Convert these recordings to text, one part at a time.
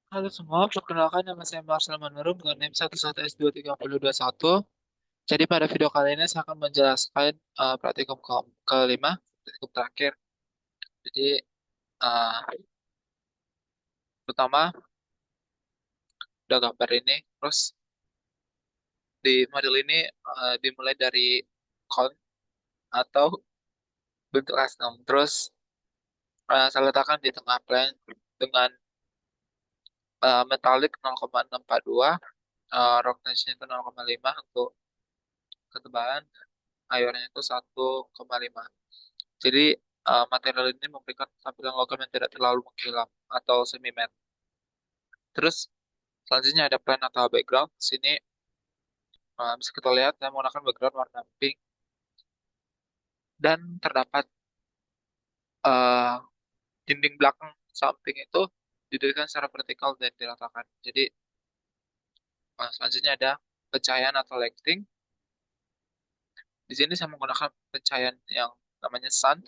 Halo semua, perkenalkan nama saya Marcel Manurung dengan NIM 11S23021. Jadi pada video kali ini saya akan menjelaskan praktikum kelima, praktikum terakhir. Jadi uh, pertama udah gambar ini, terus di model ini dimulai dari cone atau bentuk custom. Terus saya letakkan di tengah plane dengan metalik 0,642, roughness-nya itu 0,5 untuk ketebalan, ironnya itu 1,5. Jadi material ini memberikan tampilan logam yang tidak terlalu mengkilap atau semi matte. Terus selanjutnya ada plan atau background. Di sini bisa kita lihat saya menggunakan background warna pink dan terdapat eh, dinding belakang samping itu didirikan secara vertikal dan diratakan. Jadi selanjutnya ada pencahayaan atau lighting. Di sini saya menggunakan pencahayaan yang namanya sun.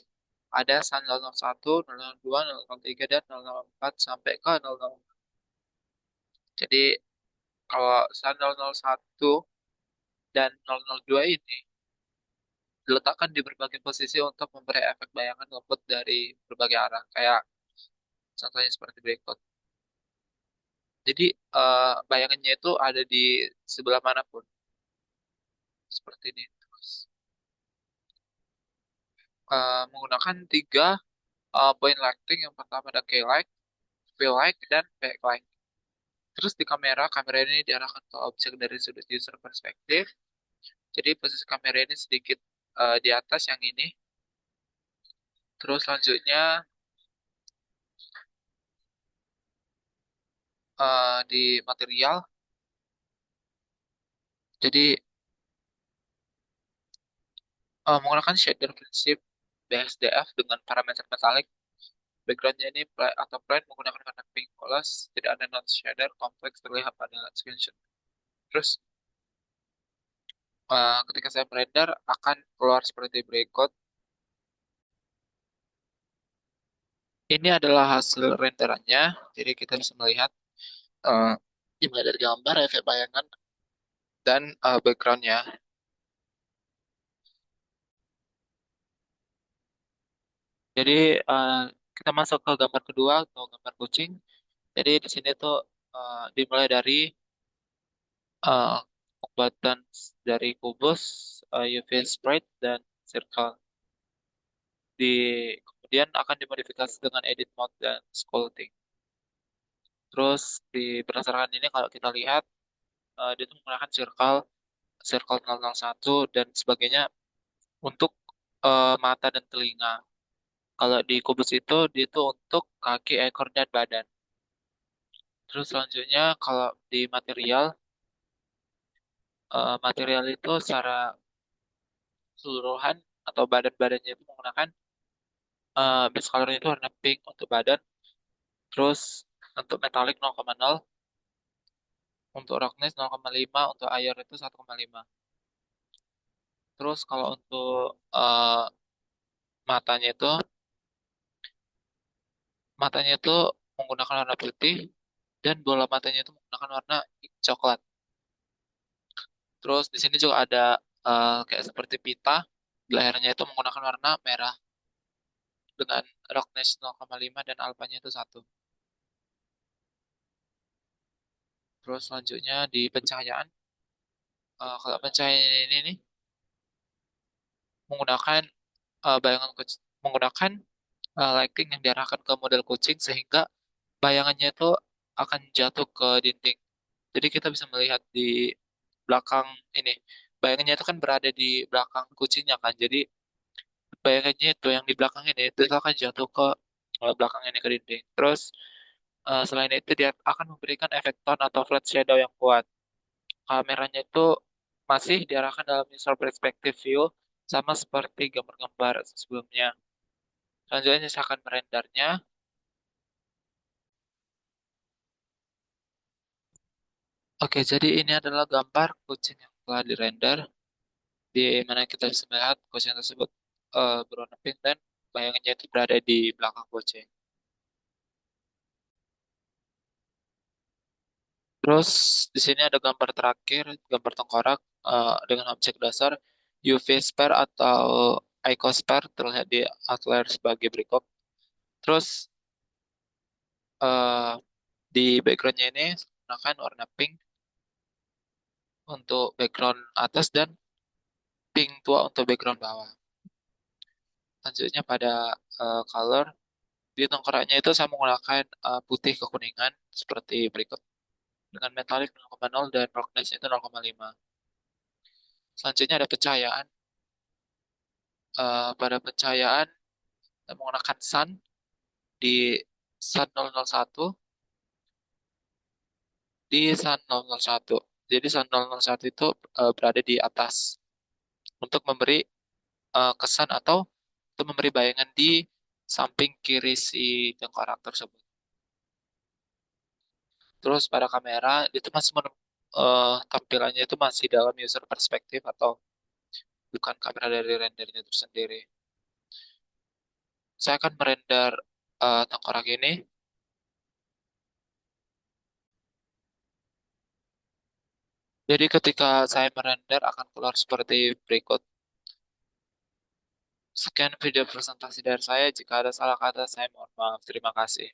Ada sun 001, 002, 003, dan 004 sampai ke 006. Jadi kalau sun 001 dan 002 ini diletakkan di berbagai posisi untuk memberi efek bayangan lembut dari berbagai arah. Kayak contohnya seperti berikut. Jadi bayangannya itu ada di sebelah manapun. Seperti ini. Terus menggunakan tiga point lighting. Yang pertama ada key light, fill light, dan backlight. Terus di kamera, kamera ini diarahkan ke objek dari sudut user perspektif. Jadi posisi kamera ini sedikit di atas yang ini. Terus selanjutnya di material. Jadi menggunakan shader prinsip BSDF dengan parameter metalik. Backgroundnya ini atau plane menggunakan warna pink polos, tidak ada node shader kompleks terlihat pada screenshot. Terus ketika saya render akan keluar seperti berikut. Ini adalah hasil renderannya, jadi kita bisa melihat uh, dimulai dari gambar, efek bayangan, dan backgroundnya. Jadi uh, kita masuk ke gambar kedua atau gambar kucing. Jadi di sini tuh dimulai dari uh, pembuatan dari kubus, UV sprite, dan circle. Kemudian akan dimodifikasi dengan edit mode dan sculpting. Terus berdasarkan ini kalau kita lihat dia itu menggunakan circle, circle 001 dan sebagainya untuk mata dan telinga. Kalau di kubus itu dia itu untuk kaki, ekor, dan badan. Terus selanjutnya kalau di material, material itu secara keseluruhan atau badan-badannya itu menggunakan base colornya itu warna pink untuk badan. Terus untuk metalik 0,0, untuk roughness 0,5, untuk air itu 1,5. Terus kalau untuk matanya itu, matanya itu menggunakan warna putih dan bola matanya itu menggunakan warna coklat. Terus di sini juga ada kayak seperti pita, di lehernya itu menggunakan warna merah dengan roughness 0,5 dan alpanya itu 1. Terus selanjutnya di pencahayaan, kalau pencahayaan ini nih menggunakan menggunakan lighting yang diarahkan ke model kucing sehingga bayangannya itu akan jatuh ke dinding. Jadi kita bisa melihat di belakang ini. Bayangannya itu kan berada di belakang kucingnya kan. Jadi bayangannya itu yang di belakang ini itu akan jatuh ke belakang ini ke dinding. Terus selain itu dia akan memberikan efek tone atau flat shadow yang kuat. Kameranya itu masih diarahkan dalam user perspective view sama seperti gambar-gambar sebelumnya. Selanjutnya saya akan merendernya. Oke, jadi ini adalah gambar kucing yang telah dirender, di mana kita bisa melihat kucing tersebut berwarna pink dan bayangannya itu berada di belakang kucing. Terus di sini ada gambar terakhir, gambar tengkorak dengan objek dasar UV sphere atau icosphere terlihat di outlier sebagai berikut. Terus eh, di backgroundnya ini menggunakan warna pink untuk background atas dan pink tua untuk background bawah. Selanjutnya pada color, di tengkoraknya itu saya menggunakan putih kekuningan seperti berikut. Dengan metalik 0,0 dan roughness itu 0,5. Selanjutnya ada pencahayaan. Pada pencahayaan saya menggunakan sun di sun 001 di sun 001. Jadi sun 001 itu berada di atas untuk memberi kesan atau untuk memberi bayangan di samping kiri si tengkorak tersebut. Terus pada kamera itu masih tampilannya itu masih dalam user perspektif atau bukan kamera dari rendernya itu sendiri. Saya akan merender tengkorak ini. Jadi ketika saya merender akan keluar seperti berikut. Sekian video presentasi dari saya. Jika ada salah kata, saya mohon maaf. Terima kasih.